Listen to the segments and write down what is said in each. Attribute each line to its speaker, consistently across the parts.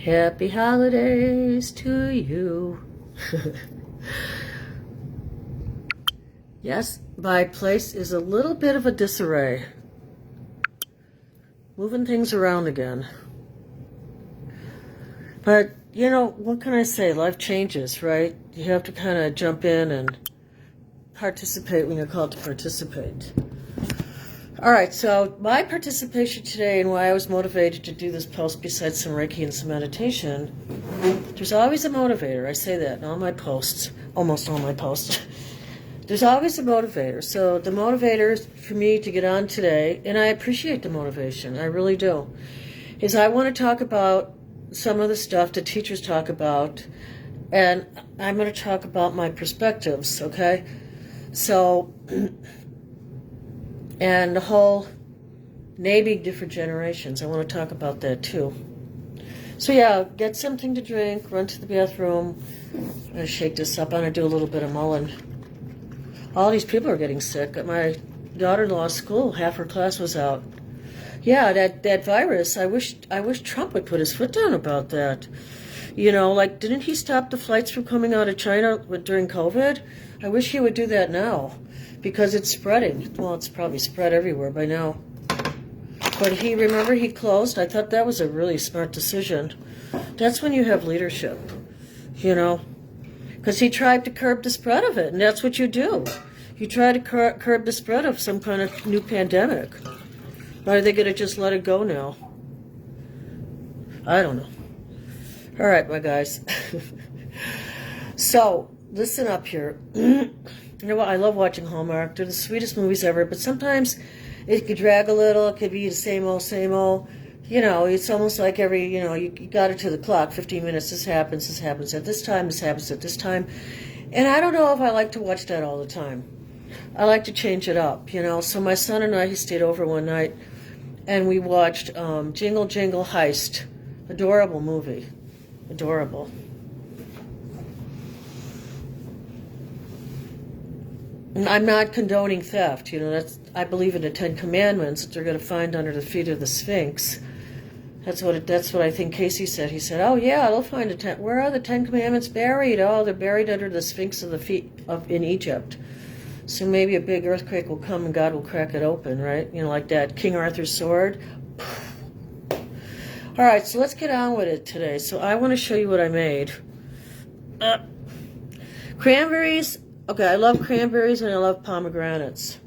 Speaker 1: Happy holidays to you. Yes, my place is a little bit of a disarray. Moving things around again. But, you know, what can I say? Life changes, right? You have to kind of jump in and participate when you're called to participate. All right, so my participation today and why I was motivated to do this post, besides some Reiki and some meditation, there's always a motivator. I say that in all my posts, almost all my posts. There's always a motivator. So the motivator for me to get on today, and I appreciate the motivation, I really do, is I want to talk about some of the stuff that teachers talk about, and I'm going to talk about my perspectives, okay? So, and the whole naming different generations, I want to talk about that too. So yeah, get something to drink, run to the bathroom. I'm going to shake this up. I'm going to do a little bit of mulling. All these people are getting sick. At my daughter-in-law's school, half her class was out. Yeah, that virus, I wish Trump would put his foot down about that. You know, like, didn't he stop the flights from coming out of China during COVID? I wish he would do that now, because it's spreading. Well, it's probably spread everywhere by now. But remember he closed? I thought that was a really smart decision. That's when you have leadership, you know, because he tried to curb the spread of it, and that's what you do. You try to curb the spread of some kind of new pandemic. Or are they going to just let it go now? I don't know. All right, my guys. So, listen up here. You know what? I love watching Hallmark. They're the sweetest movies ever, but sometimes it could drag a little. It could be the same old, same old. You know, it's almost like every, you know, you got it to the clock, 15 minutes, this happens at this time, this happens at this time. And I don't know if I like to watch that all the time. I like to change it up, you know. So my son and I, he stayed over one night, and we watched Jingle Jingle Heist. Adorable movie. Adorable. And I'm not condoning theft, you know. I believe in the Ten Commandments that they're going to find under the feet of the Sphinx. That's what I think Casey said. He said, "Oh yeah, they'll find where are the Ten Commandments buried? Oh, they're buried under the Sphinx of the feet in Egypt." So maybe a big earthquake will come and God will crack it open, right? You know, like that King Arthur's sword. All right, so let's get on with it today. So I want to show you what I made. Cranberries. Okay, I love cranberries and I love pomegranates.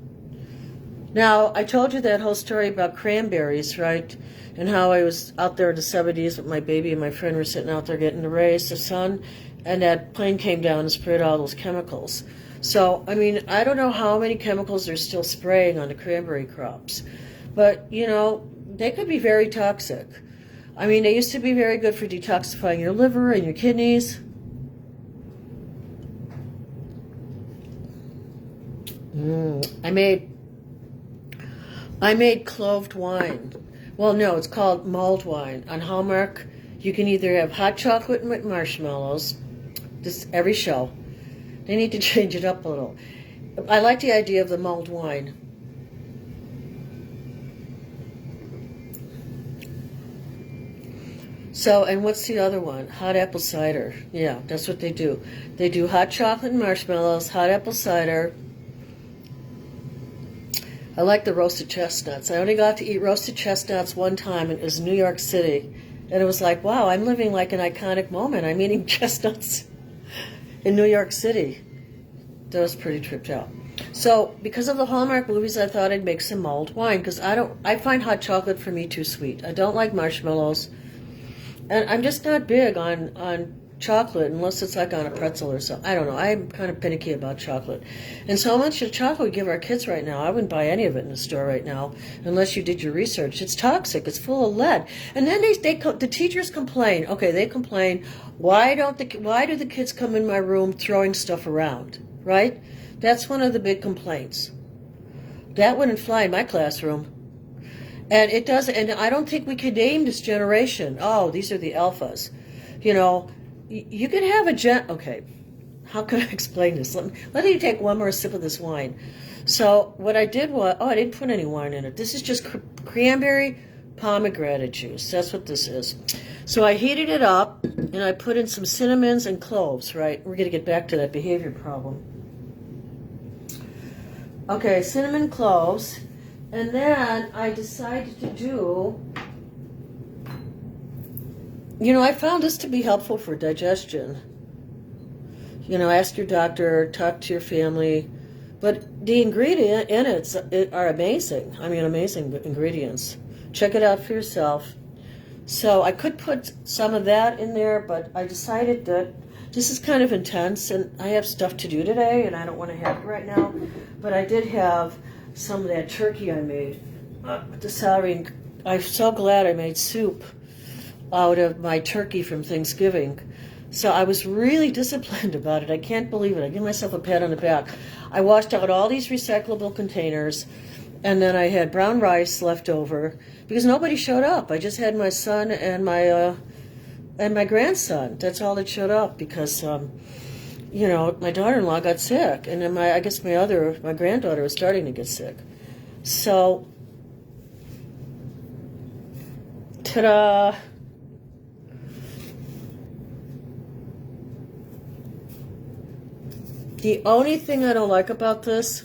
Speaker 1: Now, I told you that whole story about cranberries, right? And how I was out there in the 70s with my baby and my friend were sitting out there getting to raise the sun, and that plane came down and sprayed all those chemicals. So, I mean, I don't know how many chemicals they're still spraying on the cranberry crops. But, you know, they could be very toxic. I mean, they used to be very good for detoxifying your liver and your kidneys. I made cloved wine. Well, no, it's called mulled wine. On Hallmark, you can either have hot chocolate with marshmallows, just every show. They need to change it up a little. I like the idea of the mulled wine. So, and what's the other one? Hot apple cider. Yeah, that's what they do. They do hot chocolate and marshmallows, hot apple cider. I like the roasted chestnuts. I only got to eat roasted chestnuts one time, and it was in New York City. And it was like, wow, I'm living like an iconic moment. I'm eating chestnuts in New York City. That was pretty tripped out. So, because of the Hallmark movies, I thought I'd make some mulled wine, because I find hot chocolate for me too sweet. I don't like marshmallows. And I'm just not big on chocolate unless it's like on a pretzel or something. I don't know. I'm kind of finicky about chocolate. And so much of chocolate we give our kids right now, I wouldn't buy any of it in the store right now unless you did your research. It's toxic. It's full of lead. And then the teachers complain. Okay, they complain. Why do the kids come in my room throwing stuff around? Right? That's one of the big complaints. That wouldn't fly in my classroom. And it doesn't. And I don't think we can name this generation. Oh, these are the alphas. You know. You can have okay, how can I explain this? Let me take one more sip of this wine. So what I did was, I didn't put any wine in it. This is just cranberry pomegranate juice. That's what this is. So I heated it up, and I put in some cinnamons and cloves, right? We're going to get back to that behavior problem. Okay, cinnamon, cloves. And then I decided to do, I found this to be helpful for digestion. Ask your doctor, talk to your family. But the ingredient in it are amazing. I mean, amazing ingredients. Check it out for yourself. So I could put some of that in there, but I decided that this is kind of intense, and I have stuff to do today, and I don't want to have it right now. But I did have some of that turkey I made with the celery. And I'm so glad I made soup out of my turkey from Thanksgiving. So I was really disciplined about it. I can't believe it. I give myself a pat on the back. I washed out all these recyclable containers, and then I had brown rice left over because nobody showed up. I just had my son and my grandson. That's all that showed up because my daughter-in-law got sick, and then I guess my granddaughter was starting to get sick. So, ta-da! The only thing I don't like about this,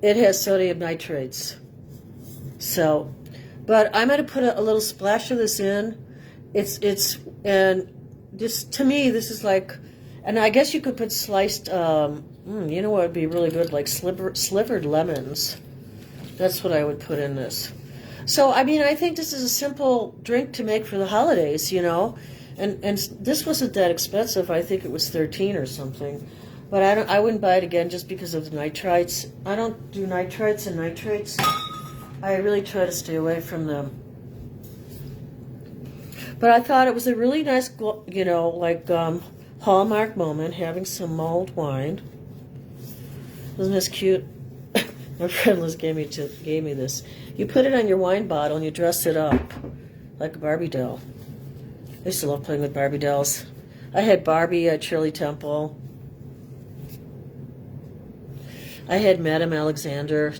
Speaker 1: it has sodium nitrates. So, but I'm going to put a little splash of this in. And this, to me, this is like, and I guess you could put sliced, what would be really good, like slivered lemons. That's what I would put in this. So, I mean, I think this is a simple drink to make for the holidays, and this wasn't that expensive. I think it was $13 or something. But I wouldn't buy it again just because of the nitrites. I don't do nitrites and nitrates. I really try to stay away from them. But I thought it was a really nice, Hallmark moment, having some mulled wine. Isn't this cute? My friend Liz gave me this. You put it on your wine bottle and you dress it up like a Barbie doll. I used to love playing with Barbie dolls. I had Barbie at Shirley Temple. I had Madame Alexander.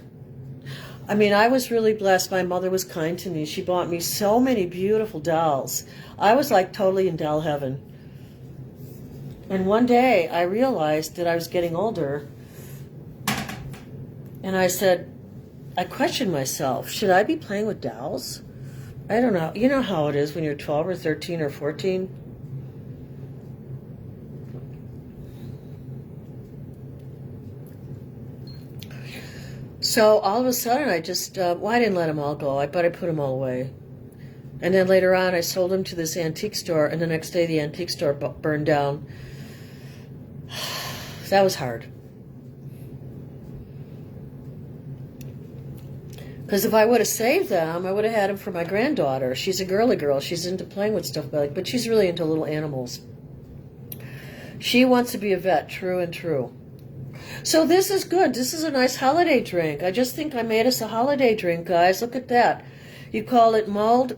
Speaker 1: I mean, I was really blessed. My mother was kind to me. She bought me so many beautiful dolls. I was like totally in doll heaven. And one day I realized that I was getting older. And I questioned myself, should I be playing with dolls? I don't know. You know how it is when you're 12 or 13 or 14? So all of a sudden, I just, I didn't let them all go, but I put them all away. And then later on, I sold them to this antique store, and the next day the antique store burned down. That was hard. Because if I would have saved them, I would have had them for my granddaughter. She's a girly girl. She's into playing with stuff, but she's really into little animals. She wants to be a vet, true and true. So this is good. This is a nice holiday drink. I just think I made us a holiday drink, guys. Look at that. You call it mulled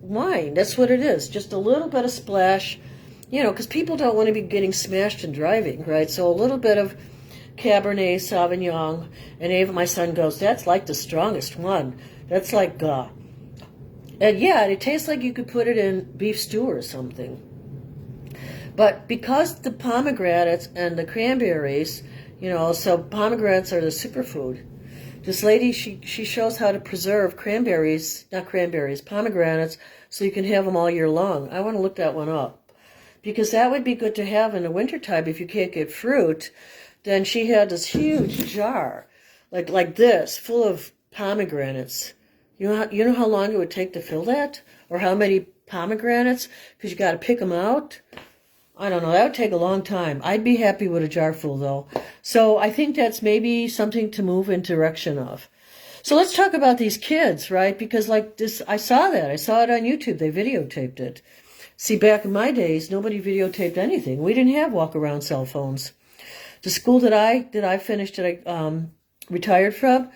Speaker 1: wine. That's what it is. Just a little bit of splash, because people don't want to be getting smashed and driving, right? So a little bit of Cabernet Sauvignon. And Ava, my son, goes, that's like the strongest one. That's like, and yeah, it tastes like you could put it in beef stew or something. But because the pomegranates and the cranberries, so pomegranates are the superfood. This lady, she shows how to preserve pomegranates, so you can have them all year long. I want to look that one up. Because that would be good to have in the wintertime if you can't get fruit. Then she had this huge jar, like this, full of pomegranates. You know how long it would take to fill that? Or how many pomegranates? Because you got to pick them out. I don't know. That would take a long time. I'd be happy with a jar full, though. So I think that's maybe something to move in direction of. So let's talk about these kids, right? Because like this, I saw it on YouTube. They videotaped it. See, back in my days, nobody videotaped anything. We didn't have walk-around cell phones. The school that I finished, that I retired from,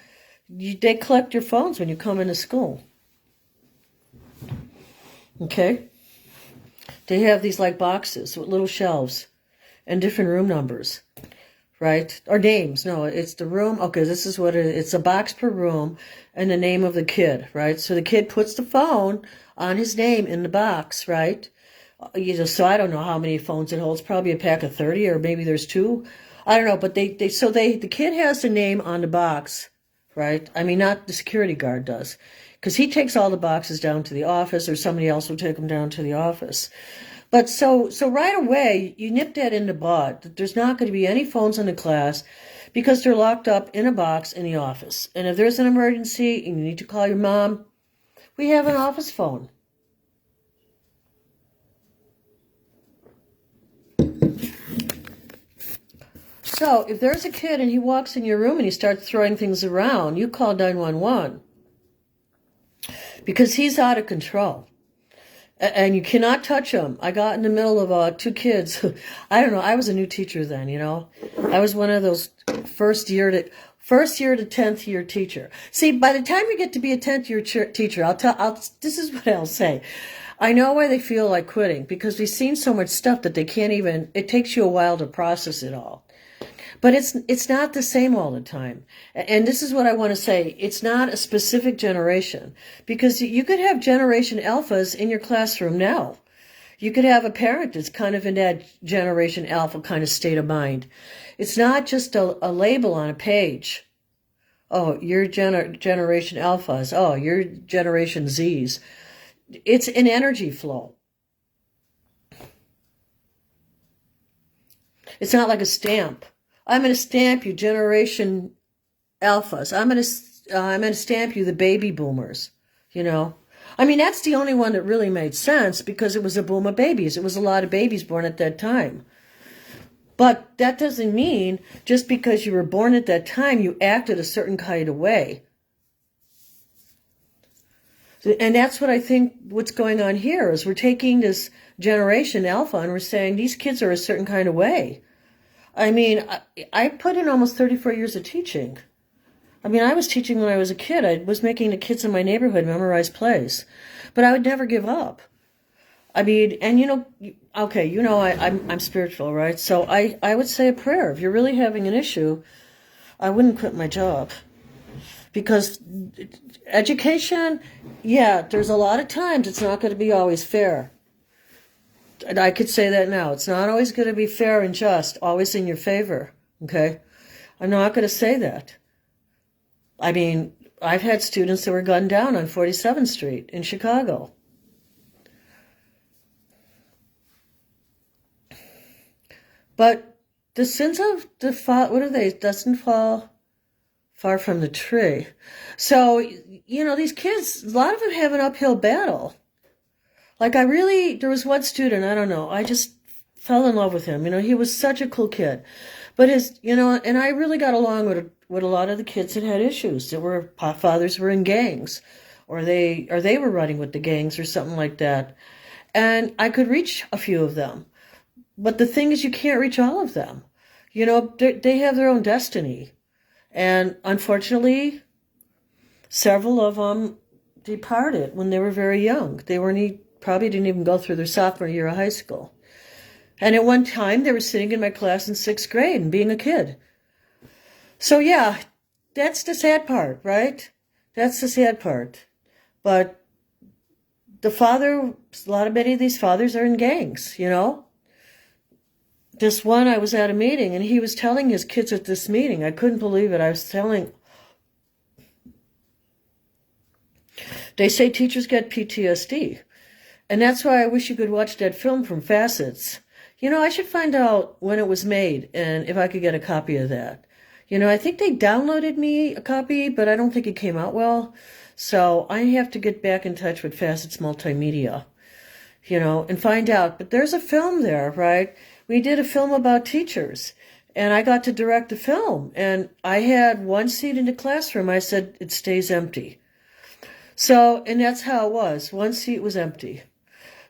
Speaker 1: they collect your phones when you come into school. Okay? They have these like boxes with little shelves and different room numbers, right? Or names. No, it's the room. Okay, this is what it is. It's a box per room and the name of the kid, right? So the kid puts the phone on his name in the box, right? So I don't know how many phones it holds, probably a pack of 30, or maybe there's two. I don't know, but the kid has the name on the box, right? I mean, not the security guard does, because he takes all the boxes down to the office, or somebody else will take them down to the office. But so right away, you nip that in the bud, that there's not going to be any phones in the class because they're locked up in a box in the office. And if there's an emergency and you need to call your mom, we have an office phone. So if there's a kid and he walks in your room and he starts throwing things around, you call 911 because he's out of control. And you cannot touch him. I got in the middle of two kids. I don't know. I was a new teacher then, you know. I was one of those first year to 10th year teacher. See, by the time you get to be a 10th year teacher, this is what I'll say. I know why they feel like quitting, because we've seen so much stuff that they can't even, it takes you a while to process it all. But it's not the same all the time. And this is what I want to say. It's not a specific generation, because you could have Generation Alphas in your classroom now. You could have a parent that's kind of in that Generation Alpha kind of state of mind. It's not just a label on a page. Oh, you're Generation Alphas. Oh, you're Generation Zs. It's an energy flow. It's not like a stamp. I'm going to stamp you Generation Alphas. I'm going to stamp you the baby boomers, you know. I mean, that's the only one that really made sense, because it was a boom of babies. It was a lot of babies born at that time. But that doesn't mean just because you were born at that time, you acted a certain kind of way. And that's what I think what's going on here is we're taking this Generation Alpha and we're saying these kids are a certain kind of way. I mean, I put in almost 34 years of teaching. I mean, I was teaching when I was a kid. I was making the kids in my neighborhood memorize plays. But I would never give up. I mean, and you know, okay, you know, I'm spiritual, right? So I would say a prayer. If you're really having an issue, I wouldn't quit my job. Because education, yeah, there's a lot of times it's not going to be always fair. And I could say that now. It's not always going to be fair and just, always in your favor, okay? I'm not going to say that. I mean, I've had students that were gunned down on 47th Street in Chicago. But the sins of the fall, what are they? Doesn't fall far from the tree. So, you know, these kids, a lot of them have an uphill battle. Like there was one student, I don't know, I just fell in love with him. You know, he was such a cool kid. But and I really got along with a lot of the kids that had issues, that were, fathers were in gangs, or they were running with the gangs or something like that. And I could reach a few of them. But the thing is, you can't reach all of them. You know, they have their own destiny. And unfortunately, several of them departed when they were very young. They probably didn't even go through their sophomore year of high school. And at one time, they were sitting in my class in 6th grade and being a kid. So yeah, that's the sad part, right? That's the sad part. But many of these fathers are in gangs, you know? This one, I was at a meeting, and he was telling his kids at this meeting, I couldn't believe it, they say teachers get PTSD. And that's why I wish you could watch that film from Facets. You know, I should find out when it was made and if I could get a copy of that. You know, I think they downloaded me a copy, but I don't think it came out well. So I have to get back in touch with Facets Multimedia, you know, and find out. But there's a film there, right? We did a film about teachers, and I got to direct the film. And I had one seat in the classroom. I said, it stays empty. So, and that's how it was. One seat was empty.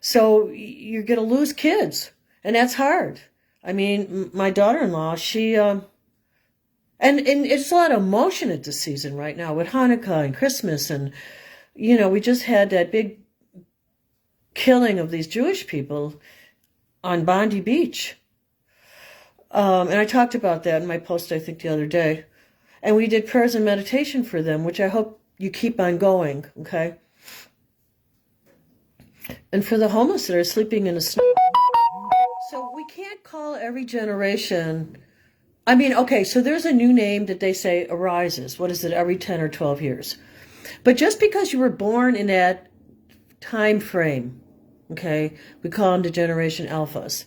Speaker 1: So you're going to lose kids, and that's hard. I mean, my daughter-in-law, she, and it's a lot of emotion at this season right now with Hanukkah and Christmas. And, you know, we just had that big killing of these Jewish people on Bondi Beach. And I talked about that in my post, I think, the other day. And we did prayers and meditation for them, which I hope you keep on going, okay? And for the homeless that are sleeping in the snow. So we can't call every generation. I mean, okay, so there's a new name that they say arises. What is it, every 10 or 12 years? But just because you were born in that time frame, okay, we call them the Generation Alphas.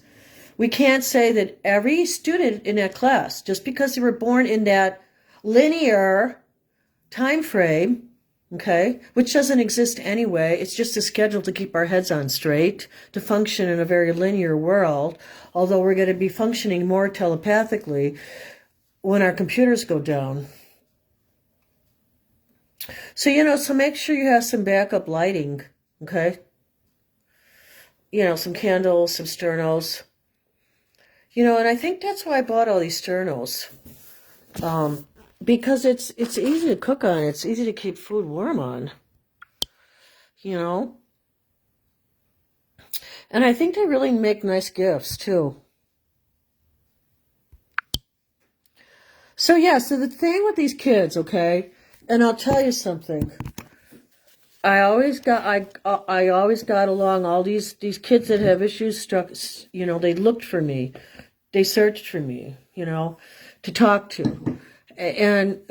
Speaker 1: We can't say that every student in that class, just because they were born in that linear time frame, okay, which doesn't exist anyway, it's just a schedule to keep our heads on straight, to function in a very linear world, although we're going to be functioning more telepathically when our computers go down. So, so make sure you have some backup lighting, okay? Some candles, some sternos. And I think that's why I bought all these sternos. Because it's easy to cook on. It's easy to keep food warm on. And I think they really make nice gifts, too. So, so the thing with these kids, okay, and I'll tell you something. I always got along. All these kids that have issues they looked for me. They searched for me, to talk to. And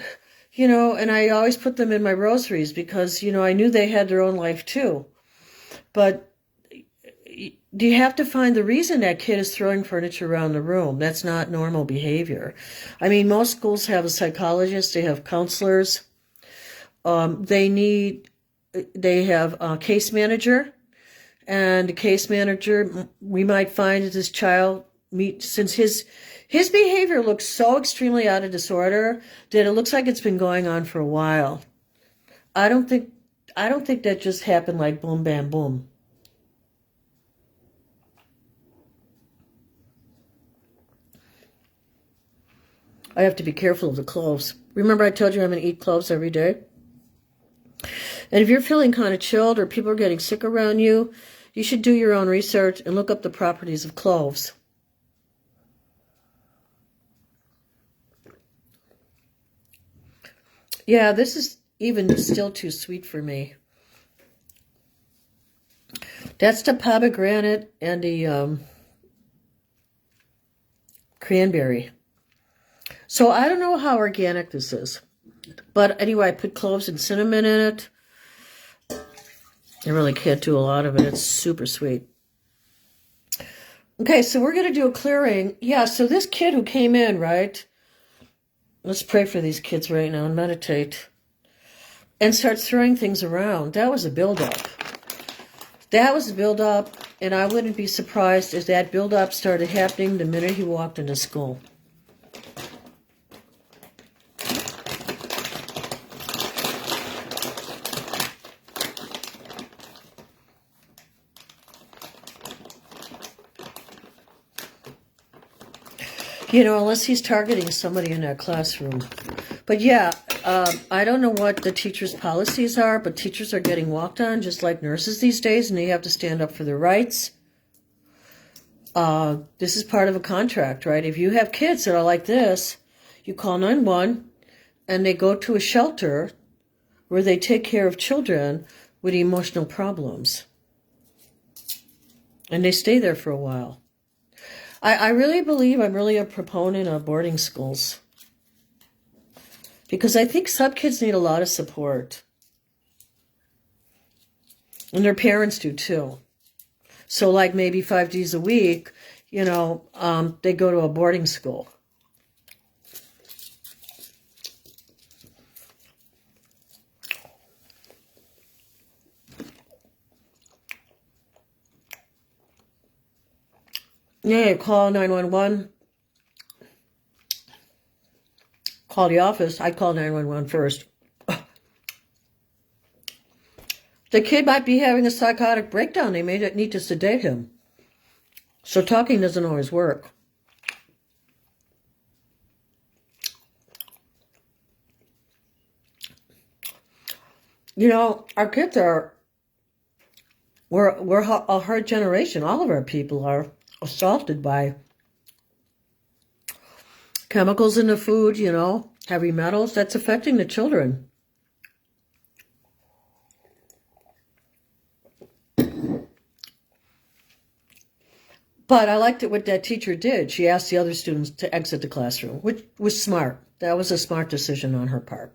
Speaker 1: I always put them in my rosaries because, I knew they had their own life too. But do you have to find the reason that kid is throwing furniture around the room? That's not normal behavior. I mean, most schools have a psychologist. They have counselors. They have a case manager. And the case manager, we might find that this child, since his behavior looks so extremely out of disorder that it looks like it's been going on for a while. I don't think that just happened like boom, bam, boom. I have to be careful of the cloves. Remember I told you I'm going to eat cloves every day? And if you're feeling kind of chilled or people are getting sick around you, you should do your own research and look up the properties of cloves. Yeah, this is even still too sweet for me. That's the pomegranate and the cranberry. So I don't know how organic this is. But anyway, I put cloves and cinnamon in it. I really can't do a lot of it. It's super sweet. Okay, so we're going to do a clearing. Yeah, so this kid who came in, right? Let's pray for these kids right now and meditate. And start throwing things around. That was a buildup. That was a buildup, and I wouldn't be surprised if that buildup started happening the minute he walked into school. Unless he's targeting somebody in that classroom. But yeah, I don't know what the teachers' policies are, but teachers are getting walked on just like nurses these days, and they have to stand up for their rights. This is part of a contract, right? If you have kids that are like this, you call 911, and they go to a shelter where they take care of children with emotional problems. And they stay there for a while. I really believe I'm really a proponent of boarding schools. Because I think some kids need a lot of support. And their parents do too. So like maybe 5 days a week, they go to a boarding school. Yeah, call 911. Call the office. I call 911 first. The kid might be having a psychotic breakdown. They may need to sedate him. So talking doesn't always work. Our kids we're a hard generation. All of our people are assaulted by Chemicals in the food, heavy metals, that's affecting the children. But I liked it what that teacher did. She asked the other students to exit the classroom, which was smart. That was a smart decision on her part.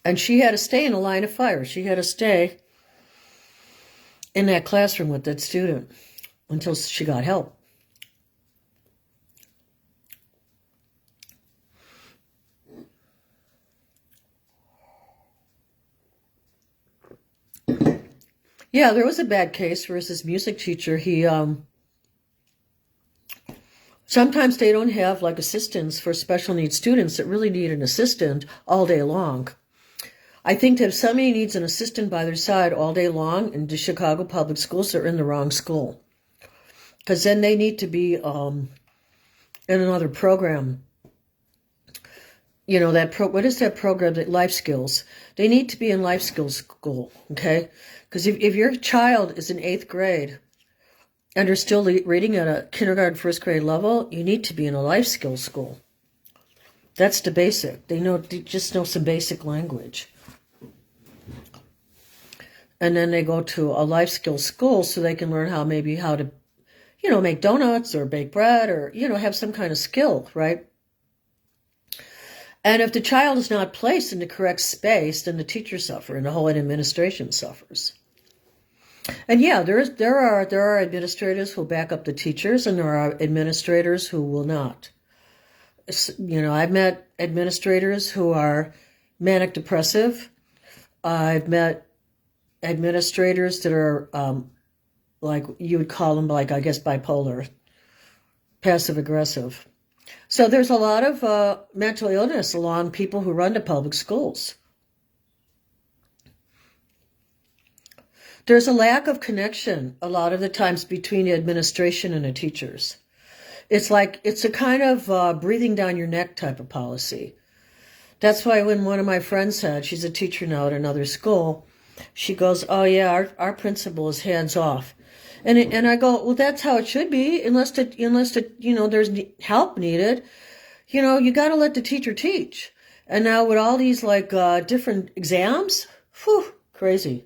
Speaker 1: And she had to stay in the line of fire. She had to stay in that classroom with that student until she got help. Yeah, there was a bad case where this music teacher, sometimes they don't have like assistants for special needs students that really need an assistant all day long. I think that if somebody needs an assistant by their side all day long in the Chicago public schools, they're in the wrong school. Because then they need to be in another program. What is that program? That Life Skills. They need to be in life skills school, okay? Because if your child is in 8th grade and they're still reading at a kindergarten, 1st grade level, you need to be in a life skills school. That's the basic. They just know some basic language. And then they go to a life skills school so they can learn how to, make donuts or bake bread or, have some kind of skill, right? And if the child is not placed in the correct space, then the teachers suffer and the whole administration suffers. And yeah, there are administrators who back up the teachers, and there are administrators who will not. I've met administrators who are manic depressive. I've met administrators that are like you would call them, like I guess bipolar, passive aggressive. So there's a lot of mental illness along people who run the public schools. There's a lack of connection a lot of the times between the administration and the teachers. It's a kind of breathing down your neck type of policy. That's why when one of my friends said, she's a teacher now at another school, she goes, oh yeah, our principal is hands off. And I go, well, that's how it should be, unless there's help needed. You got to let the teacher teach. And now with all these different exams, crazy.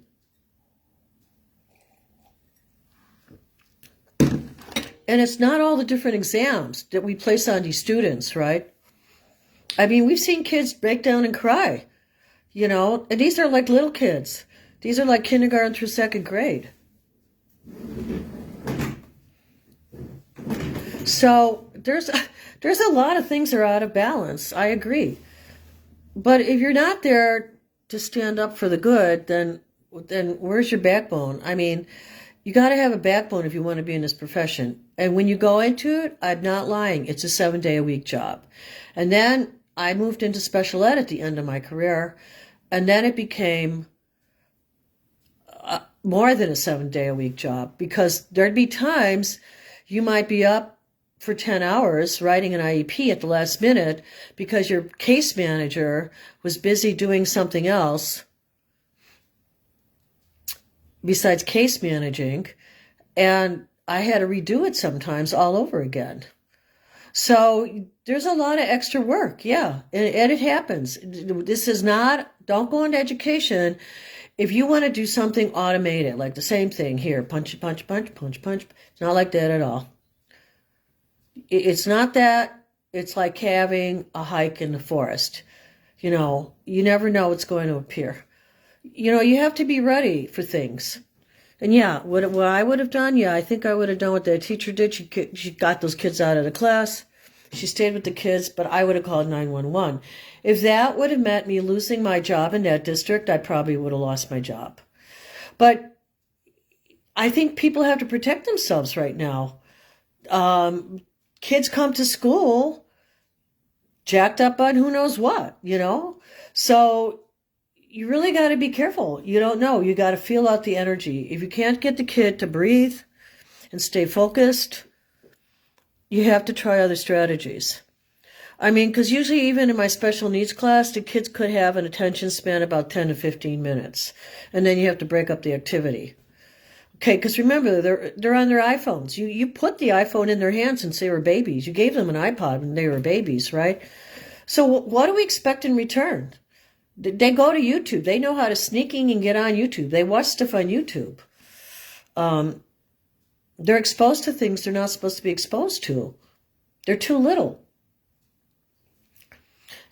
Speaker 1: And it's not all the different exams that we place on these students, right? I mean, we've seen kids break down and cry, and these are like little kids. These are like kindergarten through 2nd grade. So there's a lot of things that are out of balance. I agree. But if you're not there to stand up for the good, then where's your backbone? I mean, you got to have a backbone if you want to be in this profession. And when you go into it, I'm not lying. It's a 7-day-a-week job. And then I moved into special ed at the end of my career. And then it became more than a 7-day-a-week job, because there'd be times you might be up for 10 hours writing an IEP at the last minute because your case manager was busy doing something else besides case managing, and I had to redo it sometimes all over again. So there's a lot of extra work, yeah, and it happens. Don't go into education if you want to do something automated, like the same thing here, punch, punch, punch, punch, punch. It's not like that at all. It's not that. It's like having a hike in the forest. You never know what's going to appear. You have to be ready for things. And yeah, what I would have done, I think I would have done what that teacher did. She got those kids out of the class. She stayed with the kids, but I would have called 911. If that would have meant me losing my job in that district, I probably would have lost my job. But I think people have to protect themselves right now. Kids come to school jacked up on who knows what, So you really got to be careful. You don't know. You got to feel out the energy. If you can't get the kid to breathe and stay focused, you have to try other strategies. I mean, because usually even in my special needs class, the kids could have an attention span about 10 to 15 minutes. And then you have to break up the activity. Okay, because remember, they're on their iPhones. You put the iPhone in their hands since they were babies. You gave them an iPod when they were babies, right? So what do we expect in return? They go to YouTube. They know how to sneak in and get on YouTube. They watch stuff on YouTube. They're exposed to things they're not supposed to be exposed to. They're too little.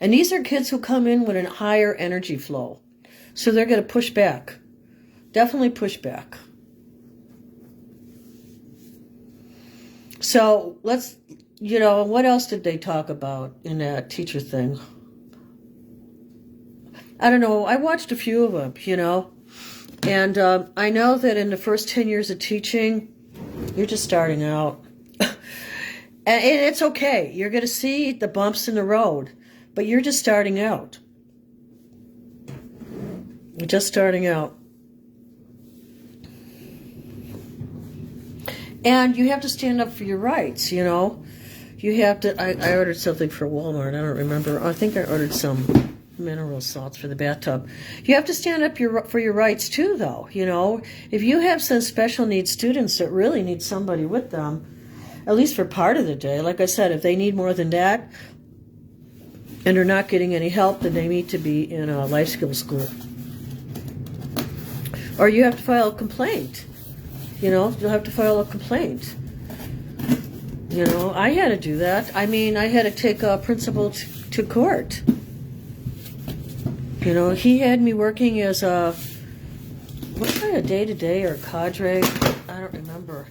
Speaker 1: And these are kids who come in with a higher energy flow. So they're going to push back. Definitely push back. So let's, what else did they talk about in that teacher thing? I don't know. I watched a few of them, And I know that in the first 10 years of teaching, you're just starting out. And it's okay. You're going to see the bumps in the road. But you're just starting out. You're just starting out. And you have to stand up for your rights, You have to, I ordered something for Walmart. I don't remember. I think I ordered some mineral salts for the bathtub. You have to stand up for your rights too, though, If you have some special needs students that really need somebody with them, at least for part of the day, like I said, if they need more than that, and are not getting any help, then they need to be in a life skills school. Or you have to file a complaint. You'll have to file a complaint. I had to do that. I had to take a principal to court. He had me working as a day-to-day or a cadre? I don't remember.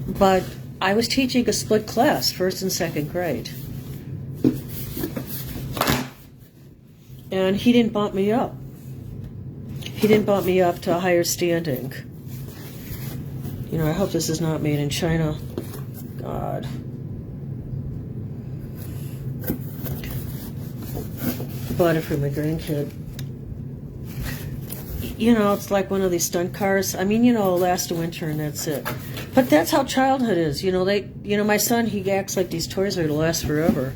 Speaker 1: But I was teaching a split class, first and second grade. And he didn't bump me up. He didn't bump me up to a higher standing. I hope this is not made in China. God. Bought it for my grandkid. It's like one of these stunt cars. It'll last a winter and that's it. But that's how childhood is. My son, he acts like these toys are to last forever.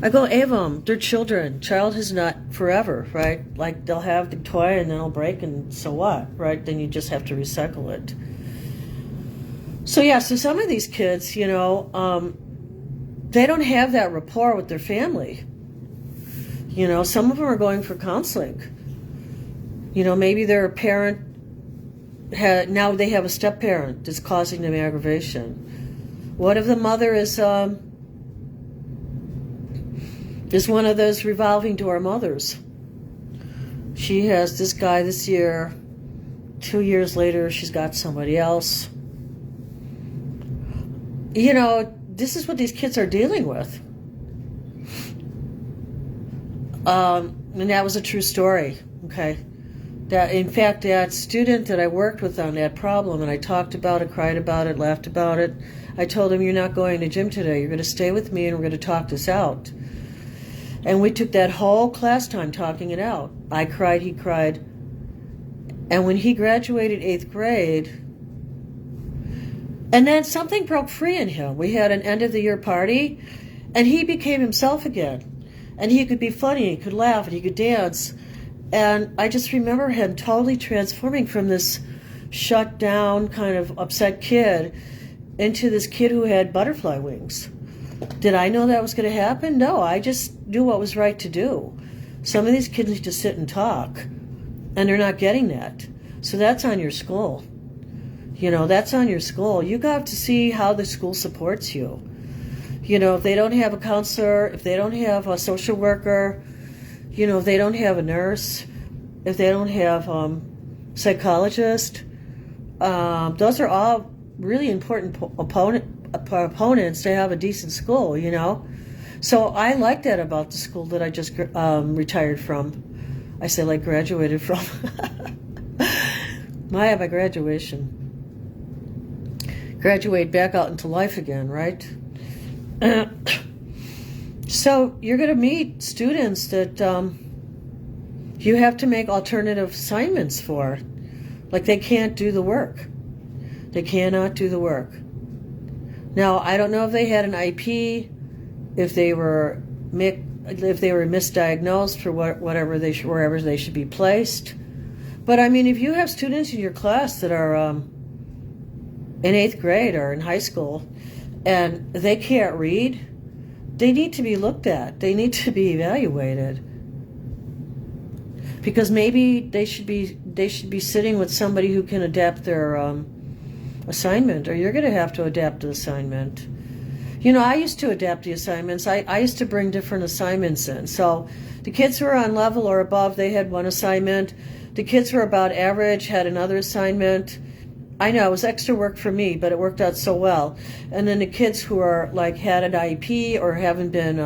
Speaker 1: I go, Avon, they're children. Childhood is not forever, right? Like they'll have the toy and then it'll break and so what, right? Then you just have to recycle it. So yeah, so some of these kids, they don't have that rapport with their family. Some of them are going for counseling. Maybe their parent, now they have a step-parent that's causing them aggravation. What if the mother is one of those revolving door mothers? She has this guy this year, 2 years later, she's got somebody else. This is what these kids are dealing with. And that was a true story, okay? In fact, that student that I worked with on that problem, and I talked about it, cried about it, laughed about it, I told him, you're not going to gym today. You're going to stay with me and we're going to talk this out. And we took that whole class time talking it out. I cried, he cried. And when he graduated 8th grade, and then something broke free in him. We had an end-of-the-year party, and he became himself again. And he could be funny, he could laugh, and he could dance. And I just remember him totally transforming from this shut down, kind of upset kid into this kid who had butterfly wings. Did I know that was going to happen? No, I just knew what was right to do. Some of these kids need to sit and talk, and they're not getting that. So that's on your school. That's on your school. You got to see how the school supports you. If they don't have a counselor, if they don't have a social worker, if they don't have a nurse, if they don't have psychologist, those are all really important opponents to have a decent school, So I like that about the school that I just retired from. I say like graduated from. I have a graduation. Graduate back out into life again, right? So you're going to meet students that you have to make alternative assignments for. Like they can't do the work. They cannot do the work. Now, I don't know if they had an IP, if they were misdiagnosed for wherever they should be placed. But I mean, if you have students in your class that are in 8th grade or in high school and they can't read, they need to be looked at. They need to be evaluated. Because maybe they should be sitting with somebody who can adapt their assignment, or you're going to have to adapt the assignment. You know, I used to adapt the assignments. I used to bring different assignments in. So the kids who were on level or above, they had one assignment. The kids who were about average had another assignment. I know, it was extra work for me, but it worked out so well. And then the kids who are like had an IEP or haven't been,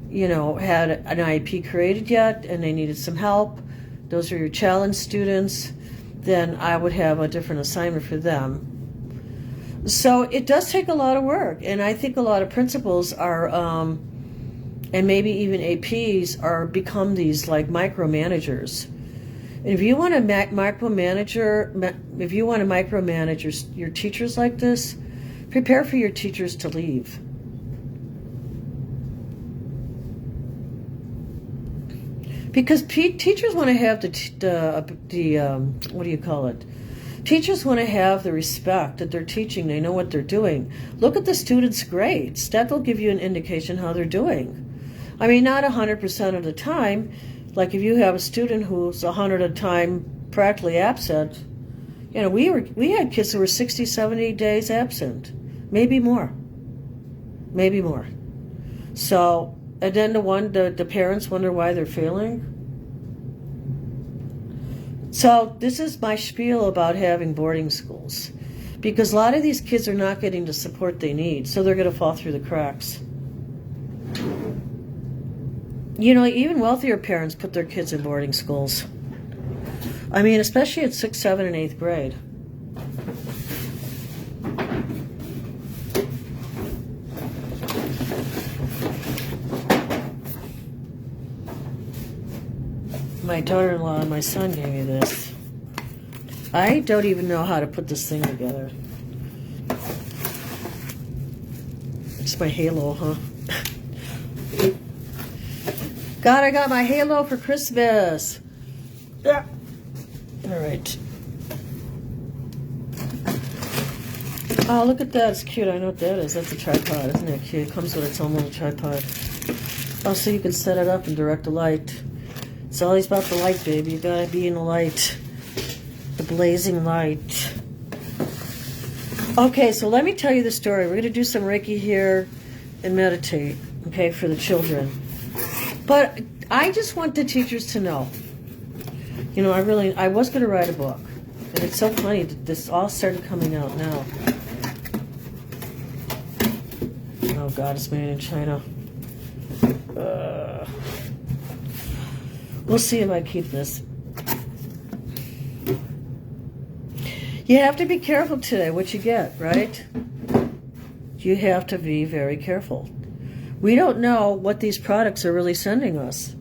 Speaker 1: you know, had an IEP created yet and they needed some help, those are your challenge students, then I would have a different assignment for them. So it does take a lot of work, and I think a lot of principals are, and maybe even APs are become these like micromanagers. And if you want to micromanage your teachers like this, prepare for your teachers to leave. Because teachers want to have the what do you call it? Teachers want to have the respect that they're teaching. They know what they're doing. Look at the students' grades. That will give you an indication how they're doing. I mean, not 100% of the time. Like if you have a student who's 100 of the time practically absent, you know, we had kids who were 60, 70 days absent, maybe more. So, and then the parents wonder why they're failing. So this is my spiel about having boarding schools, because a lot of these kids are not getting the support they need, so they're going to fall through the cracks. You know, even wealthier parents put their kids in boarding schools. I mean, especially at 6th, 7th, and 8th grade. My daughter-in-law and my son gave me this. I don't even know how to put this thing together. It's my halo, huh? God, I got my halo for Christmas. Yeah. All right. Oh, look at that. It's cute. I know what that is. That's a tripod. Isn't that cute? It comes with its own little tripod. Oh, so you can set it up and direct the light. It's always about the light, baby. You gotta be in the light. The blazing light. Okay, so let me tell you the story. We're gonna do some Reiki here and meditate, okay, for the children. But I just want the teachers to know. You know, I was gonna write a book. And it's so funny that this all started coming out now. Oh God, it's made in China. We'll see if I keep this. You have to be careful today what you get, right? You have to be very careful. We don't know what these products are really sending us.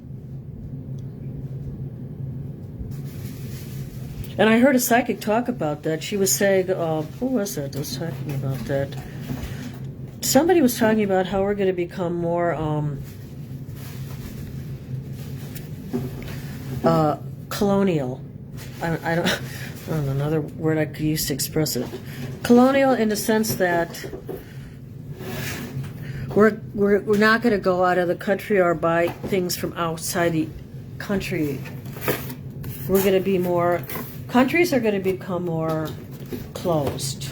Speaker 1: And I heard a psychic talk about that. She was saying, who was that was talking about that? Somebody was talking about how we're going to become more colonial. I don't know another word I could use to express it. Colonial in the sense that we're not going to go out of the country or buy things from outside the country. We're going to be more, countries are going to become more closed.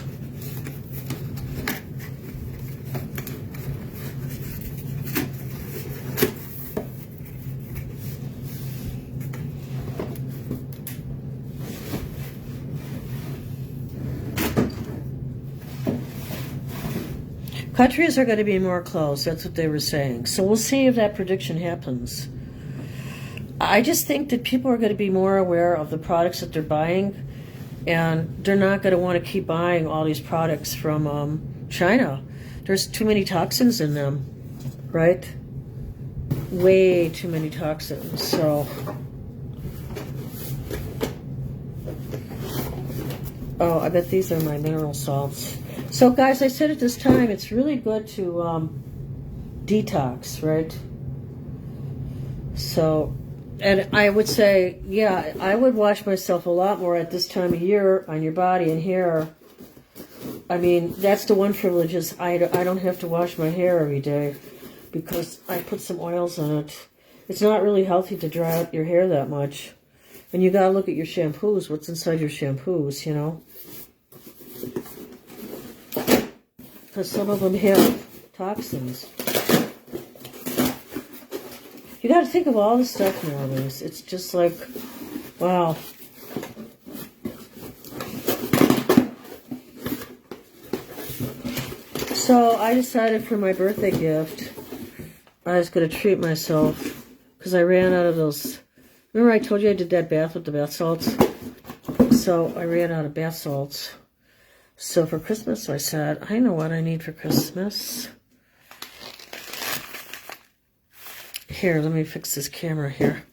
Speaker 1: Countries are going to be more closed. That's what they were saying. So we'll see if that prediction happens. I just think that people are going to be more aware of the products that they're buying, and they're not going to want to keep buying all these products from China. There's too many toxins in them, right? Way too many toxins. So, oh, I bet these are my mineral salts. So guys, I said at this time, it's really good to detox, right? So And I would say, yeah, I would wash myself a lot more at this time of year on your body and hair. I mean, that's the one privilege is I don't have to wash my hair every day because I put some oils on it. It's not really healthy to dry out your hair that much. And you gotta look at your shampoos, what's inside your shampoos, you know? Because some of them have toxins. You gotta think of all the stuff nowadays. It's just like, wow. So I decided for my birthday gift, I was going to treat myself because I ran out of those. Remember I told you I did that bath with the bath salts? So I ran out of bath salts. So for Christmas I said, I know what I need for Christmas. Here, let me fix this camera here.